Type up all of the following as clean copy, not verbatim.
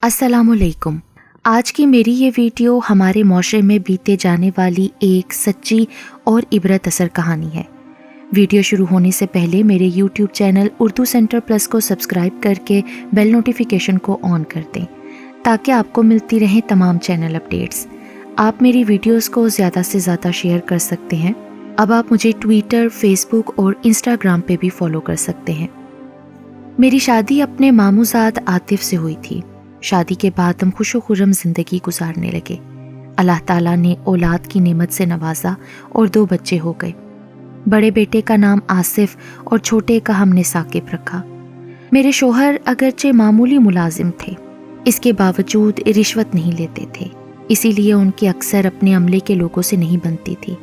السلام علیکم۔ آج کی میری یہ ویڈیو ہمارے معاشرے میں بیتے جانے والی ایک سچی اور عبرت اثر کہانی ہے۔ ویڈیو شروع ہونے سے پہلے میرے YouTube channel Urdu centre plus کو سبسکرائب کر کے بیل نوٹیفیکیشن کو آن کر دیں تاکہ آپ کو ملتی رہیں تمام چینل اپڈیٹس۔ آپ میری ویڈیوز کو زیادہ سے زیادہ شیئر کر سکتے ہیں۔ اب آپ مجھے ٹویٹر، فیس بک اور انسٹاگرام پہ بھی فالو کر سکتے ہیں۔ میری شادی اپنے ماموں زاد عاطف سے ہوئی تھی۔ شادی کے بعد ہم خوش و خرم زندگی گزارنے لگے۔ اللہ تعالیٰ نے اولاد کی نعمت سے نوازا اور 2 بچے ہو گئے۔ بڑے بیٹے کا نام آصف اور چھوٹے کا ہم نے ثاقب رکھا۔ میرے شوہر اگرچہ معمولی ملازم تھے، اس کے باوجود رشوت نہیں لیتے تھے، اسی لیے ان کی اکثر اپنے عملے کے لوگوں سے نہیں بنتی تھی۔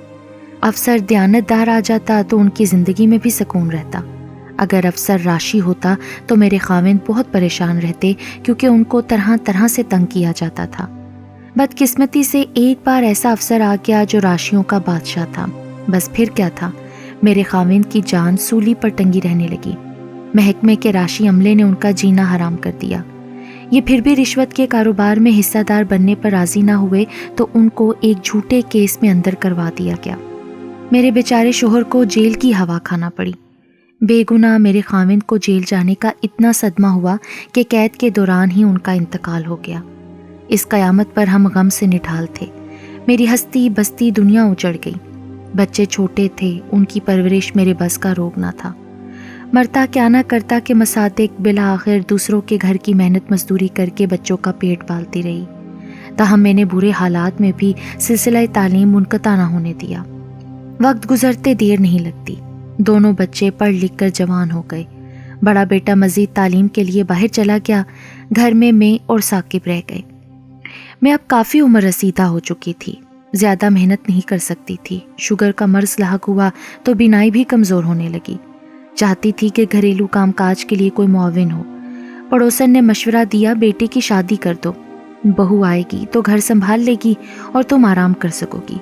افسر دیانت دار آ جاتا تو ان کی زندگی میں بھی سکون رہتا۔ اگر افسر راشی ہوتا تو میرے خاوند بہت پریشان رہتے کیونکہ ان کو طرح طرح سے تنگ کیا جاتا تھا۔ بدقسمتی سے ایک بار ایسا افسر آ گیا جو راشیوں کا بادشاہ تھا۔ بس پھر کیا تھا، میرے خاوند کی جان سولی پر ٹنگی رہنے لگی۔ محکمے کے راشی عملے نے ان کا جینا حرام کر دیا۔ یہ پھر بھی رشوت کے کاروبار میں حصہ دار بننے پر راضی نہ ہوئے تو ان کو ایک جھوٹے کیس میں اندر کروا دیا گیا۔ میرے بیچارے شوہر کو جیل کی ہوا کھانا پڑی۔ بے گناہ میرے خاوند کو جیل جانے کا اتنا صدمہ ہوا کہ قید کے دوران ہی ان کا انتقال ہو گیا۔ اس قیامت پر ہم غم سے نڈھال تھے۔ میری ہستی بستی دنیا اجڑ گئی۔ بچے چھوٹے تھے، ان کی پرورش میرے بس کا روگ نہ تھا۔ مرتا کیا نہ کرتا کہ مصادق بالآخر دوسروں کے گھر کی محنت مزدوری کر کے بچوں کا پیٹ پالتی رہی۔ تاہم میں نے برے حالات میں بھی سلسلہ تعلیم منقطع نہ ہونے دیا۔ وقت گزرتے دیر نہیں لگتی۔ دونوں بچے پڑھ لکھ کر جوان ہو گئے۔ بڑا بیٹا مزید تعلیم کے لیے باہر چلا گیا، گھر میں اور ثاقب رہ گئے۔ میں اب کافی عمر رسیدہ ہو چکی تھی، زیادہ محنت نہیں کر سکتی تھی۔ شوگر کا مرض لاحق ہوا تو بینائی بھی کمزور ہونے لگی۔ چاہتی تھی کہ گھریلو کام کاج کے لیے کوئی معاون ہو۔ پڑوسن نے مشورہ دیا، بیٹے کی شادی کر دو، بہو آئے گی تو گھر سنبھال لے گی اور تم آرام کر سکو گی۔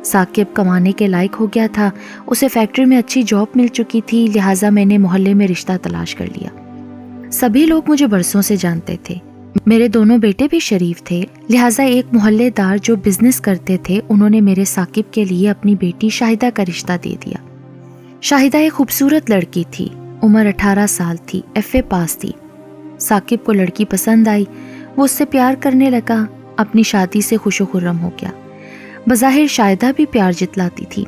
ثاقب کمانے کے لائق ہو گیا تھا، اسے فیکٹری میں اچھی جاب مل چکی تھی، لہٰذا میں نے محلے میں رشتہ تلاش کر لیا۔ سبھی لوگ مجھے برسوں سے جانتے تھے۔ میرے دونوں بیٹے بھی شریف تھے، لہٰذا ایک محلے دار جو بزنس کرتے تھے انہوں نے میرے ثاقب کے لیے اپنی بیٹی شاہدہ کا رشتہ دے دیا۔ شاہدہ ایک خوبصورت لڑکی تھی، عمر 18 سال تھی، FA پاس تھی۔ ثاقب کو لڑکی پسند آئی، وہ اس سے پیار کرنے لگا، اپنی شادی سے خوش و خرم ہو گیا۔ بظاہر شاہدہ بھی پیار جتلاتی تھی،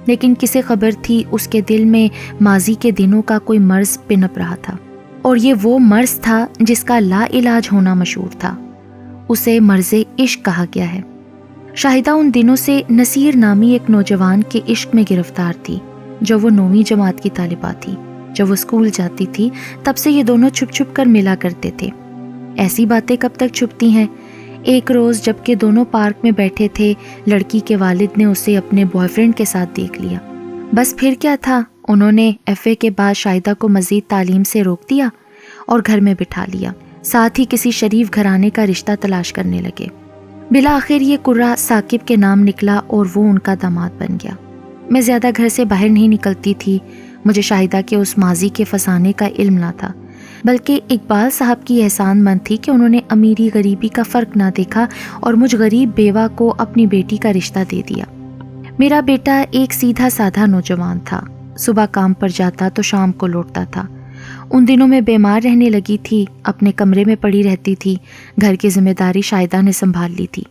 لیکن کسے خبر تھی اس کے دل میں ماضی کے دنوں کا کوئی مرض پنپ رہا تھا، اور یہ وہ مرض تھا جس کا لا علاج ہونا مشہور تھا۔ اسے مرض عشق کہا گیا ہے۔ شاہدہ ان دنوں سے نصیر نامی ایک نوجوان کے عشق میں گرفتار تھی، جو وہ 9ویں جماعت کی طالبہ تھی۔ جب وہ اسکول جاتی تھی تب سے یہ دونوں چھپ چھپ کر ملا کرتے تھے۔ ایسی باتیں کب تک چھپتی ہیں؟ ایک روز جب کہ دونوں پارک میں بیٹھے تھے، لڑکی کے والد نے اسے اپنے بوائے فرینڈ کے ساتھ دیکھ لیا۔ بس پھر کیا تھا، انہوں نے FA کے بعد شاہدہ کو مزید تعلیم سے روک دیا اور گھر میں بٹھا لیا، ساتھ ہی کسی شریف گھرانے کا رشتہ تلاش کرنے لگے۔ بالآخر یہ قرہ ثاقب کے نام نکلا اور وہ ان کا داماد بن گیا۔ میں زیادہ گھر سے باہر نہیں نکلتی تھی، مجھے شاہدہ کے اس ماضی کے فسانے کا علم نہ تھا، بلکہ اقبال صاحب کی احسان مند تھی کہ انہوں نے امیری غریبی کا فرق نہ دیکھا اور مجھ غریب بیوہ کو اپنی بیٹی کا رشتہ دے دیا۔ میرا بیٹا ایک سیدھا سادھا نوجوان تھا، صبح کام پر جاتا تو شام کو لوٹتا تھا۔ ان دنوں میں بیمار رہنے لگی تھی، اپنے کمرے میں پڑی رہتی تھی، گھر کی ذمہ داری شاہدہ نے سنبھال لی تھی۔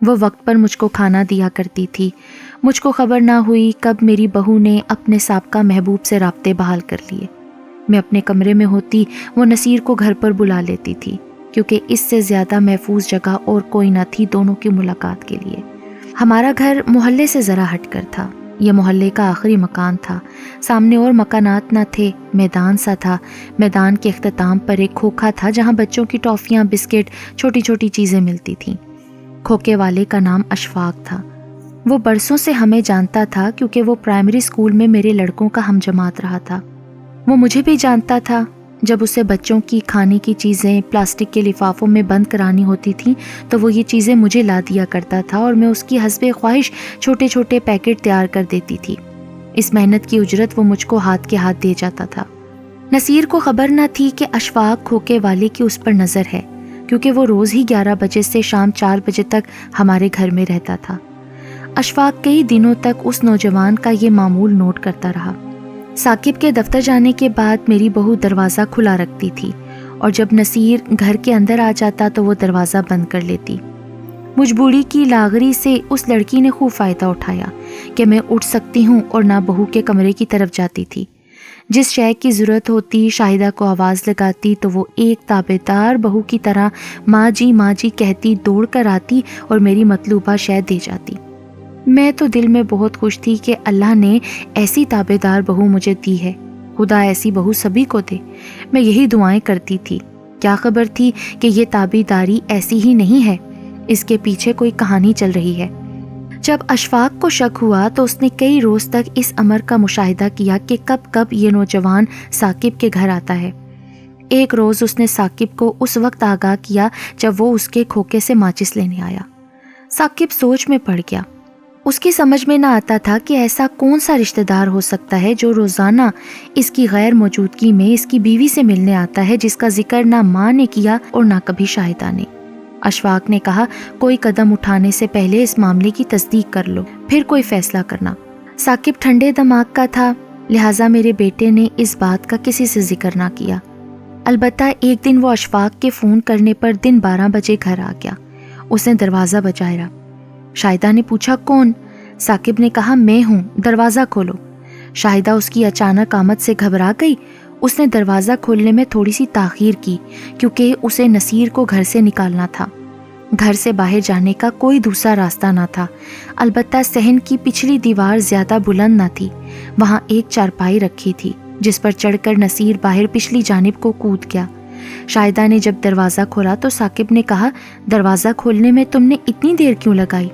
وہ وقت پر مجھ کو کھانا دیا کرتی تھی۔ مجھ کو خبر نہ ہوئی کب میری بہو نے اپنے سابقہ محبوب سے رابطے بحال کر لیے۔ میں اپنے کمرے میں ہوتی، وہ نصیر کو گھر پر بلا لیتی تھی، کیونکہ اس سے زیادہ محفوظ جگہ اور کوئی نہ تھی دونوں کی ملاقات کے لیے۔ ہمارا گھر محلے سے ذرا ہٹ کر تھا، یہ محلے کا آخری مکان تھا، سامنے اور مکانات نہ تھے، میدان سا تھا۔ میدان کے اختتام پر ایک کھوکھا تھا جہاں بچوں کی ٹافیاں، بسکٹ، چھوٹی چھوٹی چیزیں ملتی تھیں۔ کھوکے والے کا نام اشفاق تھا۔ وہ برسوں سے ہمیں جانتا تھا کیونکہ وہ پرائمری اسکول میں میرے لڑکوں کا ہم جماعت رہا تھا۔ وہ مجھے بھی جانتا تھا۔ جب اسے بچوں کی کھانے کی چیزیں پلاسٹک کے لفافوں میں بند کرانی ہوتی تھیں تو وہ یہ چیزیں مجھے لا دیا کرتا تھا اور میں اس کی حسب خواہش چھوٹے چھوٹے پیکٹ تیار کر دیتی تھی۔ اس محنت کی اجرت وہ مجھ کو ہاتھ کے ہاتھ دے جاتا تھا۔ نصیر کو خبر نہ تھی کہ اشفاق کھوکے والے کی اس پر نظر ہے، کیونکہ وہ روز ہی 11 بجے سے شام 4 بجے تک ہمارے گھر میں رہتا تھا۔ اشفاق کئی دنوں تک اس نوجوان کا یہ معمول نوٹ کرتا رہا۔ ثاقب کے دفتر جانے کے بعد میری بہو دروازہ کھلا رکھتی تھی اور جب نصیر گھر کے اندر آ جاتا تو وہ دروازہ بند کر لیتی۔ مجبوری کی لاغری سے اس لڑکی نے خوب فائدہ اٹھایا کہ میں اٹھ سکتی ہوں اور نہ بہو کے کمرے کی طرف جاتی تھی۔ جس شے کی ضرورت ہوتی شاہدہ کو آواز لگاتی تو وہ ایک تابع دار بہو کی طرح ماں جی کہتی دوڑ کر آتی اور میری مطلوبہ شے دے جاتی۔ میں تو دل میں بہت خوش تھی کہ اللہ نے ایسی تابع دار بہو مجھے دی ہے، خدا ایسی بہو سبھی کو دے۔ میں یہی دعائیں کرتی تھی۔ کیا خبر تھی کہ یہ تابع داری ایسی ہی نہیں ہے، اس کے پیچھے کوئی کہانی چل رہی ہے۔ جب اشفاق کو شک ہوا تو اس نے کئی روز تک اس امر کا مشاہدہ کیا کہ کب کب یہ نوجوان ثاقب کے گھر آتا ہے۔ ایک روز اس نے ثاقب کو اس وقت آگاہ کیا جب وہ اس کے کھوکے سے ماچس لینے آیا۔ ثاقب سوچ میں پڑ گیا۔ اس کی سمجھ میں نہ آتا تھا کہ ایسا کون سا رشتہ دار ہو سکتا ہے جو روزانہ اس کی غیر موجودگی میں اس کی بیوی سے ملنے آتا ہے، جس کا ذکر نہ ماں نے کیا اور نہ کبھی شاہدہ نے۔ اشفاق نے کہا، کوئی قدم اٹھانے سے پہلے اس معاملے کی تصدیق کر لو، پھر کوئی فیصلہ کرنا۔ ثاقب ٹھنڈے دماغ کا تھا، لہٰذا میرے بیٹے نے اس بات کا کسی سے ذکر نہ کیا۔ البتہ ایک دن وہ اشفاق کے فون کرنے پر دن 12 بجے گھر آ گیا۔ اس نے دروازہ بجایا۔ شاہدہ نے پوچھا، کون؟ ثاقب نے کہا، میں ہوں، دروازہ کھولو۔ شاہدہ اس کی اچانک آمد سے گھبرا گئی۔ اس نے دروازہ کھولنے میں تھوڑی سی تاخیر کی کیونکہ اسے نصیر کو گھر سے نکالنا تھا۔ گھر سے باہر جانے کا کوئی دوسرا راستہ نہ تھا، البتہ صحن کی پچھلی دیوار زیادہ بلند نہ تھی۔ وہاں ایک چارپائی رکھی تھی جس پر چڑھ کر نصیر باہر پچھلی جانب کو کود گیا۔ شاہدہ نے جب دروازہ کھولا تو ثاقب نے کہا، دروازہ کھولنے میں تم نے اتنی دیر کیوں لگائی؟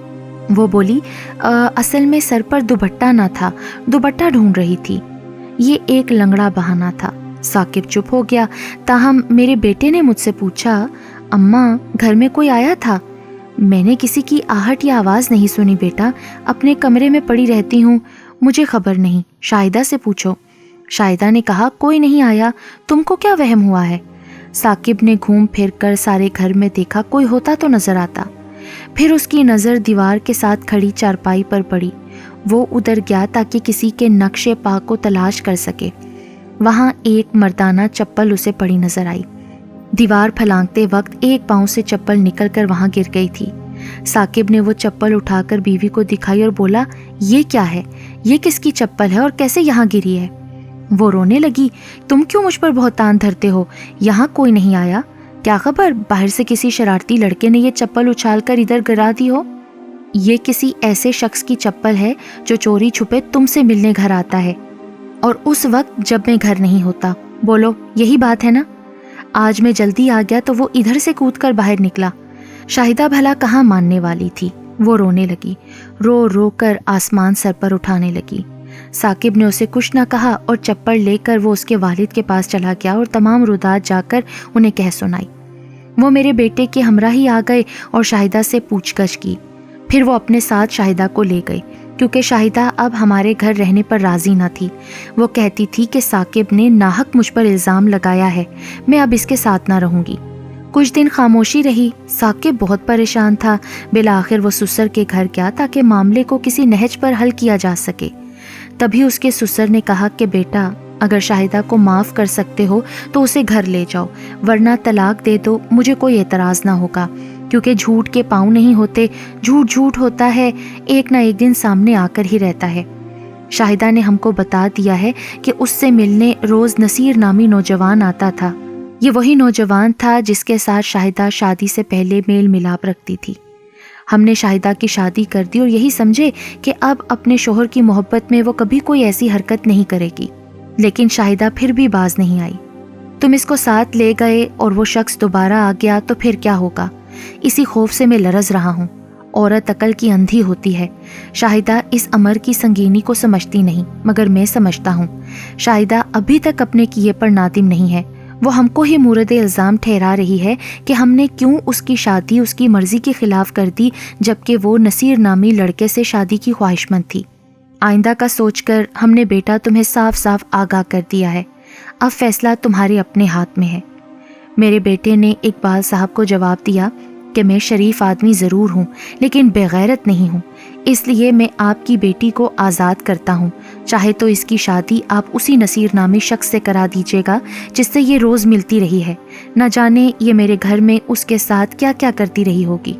وہ بولی، اصل میں سر پر دوپٹہ نہ تھا، دوپٹہ ڈھونڈ رہی تھی۔ یہ ایک لنگڑا بہانہ تھا۔ ثاقب چپ ہو گیا، تاہم میرے بیٹے نے مجھ سے پوچھا، اماں گھر میں کوئی آیا تھا؟ میں نے کسی کی آہٹ یا آواز نہیں سنی بیٹا، اپنے کمرے میں پڑی رہتی ہوں، مجھے خبر نہیں، شاہدہ سے پوچھو۔ شاہدہ نے کہا، کوئی نہیں آیا، تم کو کیا وہم ہوا ہے؟ ثاقب نے گھوم پھر کر سارے گھر میں دیکھا، کوئی ہوتا تو نظر آتا۔ پھر اس کی نظر دیوار کے ساتھ کھڑی چارپائی پر پڑی۔ وہ ادھر گیا تاکہ کسی کے نقش پا کو تلاش کر سکے۔ وہاں ایک مردانہ چپل اسے پڑی نظر آئی۔ دیوار پھلانگتے وقت ایک پاؤں سے چپل نکل کر وہاں گر گئی تھی۔ ثاقب نے وہ چپل اٹھا کر بیوی کو دکھائی اور بولا، یہ کیا ہے؟ یہ کس کی چپل ہے اور کیسے یہاں گری ہے؟ وہ رونے لگی، تم کیوں مجھ پر بہتان دھرتے ہو؟ یہاں کوئی نہیں آیا۔ کیا خبر باہر سے کسی شرارتی لڑکے نے یہ چپل اچھال کر ادھر گرا دی ہو؟ یہ کسی ایسے شخص کی چپل ہے جو چوری چھپے تم سے ملنے گھر آتا ہے اور اس وقت جب میں گھر نہیں ہوتا۔ بولو، یہی بات ہے نا؟ آج میں جلدی آ گیا تو وہ ادھر سے کود کر باہر نکلا۔ شاہدہ بھلا کہاں ماننے والی تھی، وہ رونے لگی، رو رو کر آسمان سر پر اٹھانے لگی۔ ثاقب نے اسے کچھ نہ کہا اور چپل لے کر وہ اس کے والد کے پاس چلا گیا اور تمام رودات جا کر انہیں کہہ سنائی۔ وہ میرے بیٹے کے ہمراہ ہی آ گئے اور شاہدہ سے پوچھ گچھ کی۔ پھر وہ اپنے ساتھ شاہدہ کو لے گئے کیونکہ شاہدہ اب ہمارے گھر رہنے پر راضی نہ تھی۔ وہ کہتی تھی کہ ثاقب نے ناحق مجھ پر الزام لگایا ہے، میں اب اس کے ساتھ نہ رہوں گی۔ کچھ دن خاموشی رہی۔ ثاقب بہت پریشان تھا۔ بالآخر وہ سسر کے گھر گیا تاکہ معاملے کو کسی نہج پر حل کیا جا سکے۔ تبھی اس کے سسر نے کہا کہ بیٹا، اگر شاہدہ کو معاف کر سکتے ہو تو اسے گھر لے جاؤ، ورنہ طلاق دے دو، مجھے کوئی اعتراض نہ ہوگا، کیونکہ جھوٹ کے پاؤں نہیں ہوتے، جھوٹ ہوتا ہے، ایک نہ ایک دن سامنے آ کر ہی رہتا ہے۔ شاہدہ نے ہم کو بتا دیا ہے کہ اس سے ملنے روز نصیر نامی نوجوان آتا تھا۔ یہ وہی نوجوان تھا جس کے ساتھ شاہدہ شادی سے پہلے میل ملاپ رکھتی تھی۔ ہم نے شاہدہ کی شادی کر دی اور یہی سمجھے کہ اب اپنے شوہر کی محبت میں وہ کبھی کوئی ایسی حرکت نہیں کرے گی، لیکن شاہدہ پھر بھی باز نہیں آئی۔ تم اس کو ساتھ لے گئے اور وہ شخص دوبارہ آ گیا تو پھر کیا ہوگا؟ اسی خوف سے میں لرز رہا ہوں۔ عورت عقل کی اندھی ہوتی ہے۔ شاہدہ اس امر کی سنگینی کو سمجھتی نہیں، مگر میں سمجھتا ہوں۔ شاہدہ ابھی تک اپنے کیے پر نادم نہیں ہے۔ وہ ہم کو ہی مورد الزام ٹھہرا رہی ہے کہ ہم نے کیوں اس کی شادی اس کی مرضی کے خلاف کر دی، جبکہ وہ نصیر نامی لڑکے سے شادی کی خواہش مند تھی۔ آئندہ کا سوچ کر ہم نے بیٹا تمہیں صاف صاف آگاہ کر دیا ہے۔ اب فیصلہ تمہارے اپنے ہاتھ میں ہے۔ میرے بیٹے نے اقبال صاحب کو جواب دیا کہ میں شریف آدمی ضرور ہوں لیکن بغیرت نہیں ہوں، اس لیے میں آپ کی بیٹی کو آزاد کرتا ہوں، چاہے تو اس کی شادی آپ اسی نصیر نامی شخص سے کرا دیجیے گا جس سے یہ روز ملتی رہی ہے، نہ جانے یہ میرے گھر میں اس کے ساتھ کیا کیا کرتی رہی ہوگی۔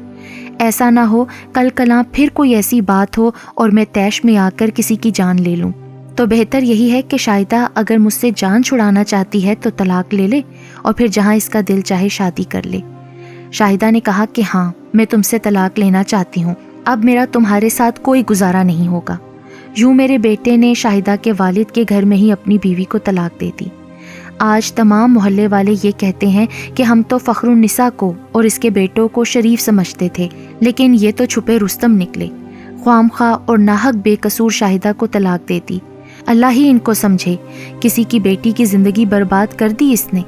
ایسا نہ ہو کل کلاں پھر کوئی ایسی بات ہو اور میں طیش میں آ کر کسی کی جان لے لوں۔ تو بہتر یہی ہے کہ شاہدہ اگر مجھ سے جان چھڑانا چاہتی ہے تو طلاق لے لے اور پھر جہاں اس کا دل چاہے شادی کر لے۔ شاہدہ نے کہا کہ ہاں، میں تم سے طلاق لینا چاہتی ہوں، اب میرا تمہارے ساتھ کوئی گزارا نہیں ہوگا۔ یوں میرے بیٹے نے شاہدہ کے والد کے گھر میں ہی اپنی بیوی کو طلاق دے دی۔ آج تمام محلے والے یہ کہتے ہیں کہ ہم تو فخر النساء کو اور اس کے بیٹوں کو شریف سمجھتے تھے، لیکن یہ تو چھپے رستم نکلے، خواہ مخواہ اور ناحق بے قصور شاہدہ کو طلاق دے دی۔ اللہ ہی ان کو سمجھے، کسی کی بیٹی کی زندگی برباد کر دی اس نے۔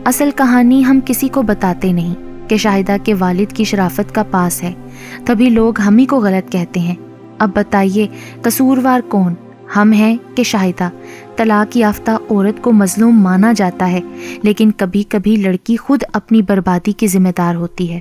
اصل کہانی ہم کسی کو بتاتے نہیں کہ شاہدہ کے والد کی شرافت کا پاس ہے، تبھی لوگ ہم ہی کو غلط کہتے ہیں۔ اب بتائیے قصوروار کون، ہم ہیں کہ شاہدہ؟ طلاق یافتہ عورت کو مظلوم مانا جاتا ہے، لیکن کبھی کبھی لڑکی خود اپنی بربادی کی ذمہ دار ہوتی ہے۔